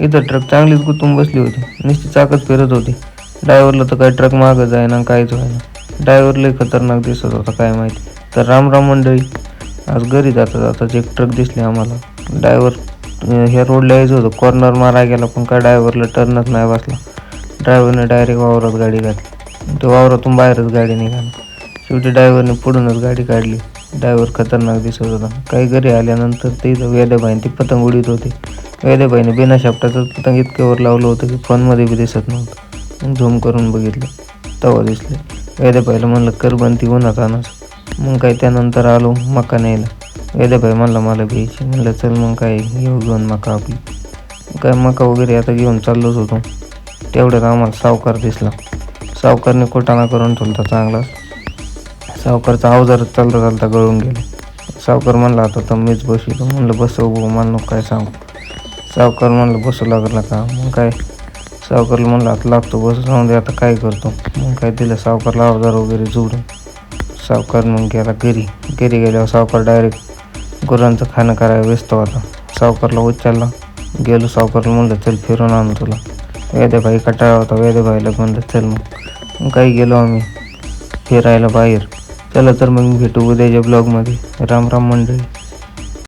इथं ट्रक चांगलीच गुंतून बसली होती, नुसती चाकच फिरत होती. ड्रायव्हरला तर काय ट्रक मागं जायना काहीच व्हायना. ड्रायव्हर लय खतरनाक दिसत होता काय माहिती. तर राम राम मंडळी. आज घरी जाता जाताच एक ट्रक दिसली आम्हाला. ड्रायव्हर ह्या रोडला यायचं होतं, कॉर्नर मारायला गेला पण काय ड्रायव्हरला टर्नच नाही बसला. ड्रायव्हरने डायरेक्ट वावरात गाडी घातली. तो वावरातून बाहेरच गाडी निघाली. शेवटी ड्रायव्हरने पुढूनच गाडी काढली. ड्रायव्हर खतरनाक दिसत होता. काही घरी आल्यानंतर ते वेद्याबाईने ती पतंग उडीत होती. वेद्याबाईने बिना शापटाचंच पतंग इतक्यावर लावलं होतं की फोनमध्ये बी दिसत नव्हतं. मग झूम करून बघितलं तेव्हा दिसले. वेद्याबाईला म्हणलं कर बनती उन्हात आणच. मग काय त्यानंतर आलो मका न्यायला. वेद्याबाई म्हणला मला घ्यायची. म्हणलं चल मग काय घेऊ घेऊन मका आपली. काय मका वगैरे आता घेऊन चाललोच होतो. तेवढ्यात आम्हाला सावकार दिसला. सावकारने कोटाणा करून ठेवला चांगला. सावकारचा अवजारच चालता चालता गळून गेला. सावकार म्हणला आता तर मीच बसवितो. म्हणलं बसव भाऊ, मला नको काय सांगू. सावकार म्हणलं बसू लागला का. मग काय सावकारला म्हणलं आता लागतो बस राहून दे, आता काय करतो. मग काय दिलं सावकारला अवजार वगैरे जोडून. सावकार मग गेला घरी. घरी गेल्यावर सावकार डायरेक्ट गुरांचं खाणं करायला व्यस्त होता. सावकारला उचलला. गेलो सावकारला म्हणलं चल फिरून आणू तुला. वेद्याबाई कटाळा होता. वेद्याबाईला म्हणलं चल मग काही गेलो आम्ही फिरायला बाहेर. चला तर मग भेटू उद्याच्या ब्लॉगमध्ये. राम राम मंडळी.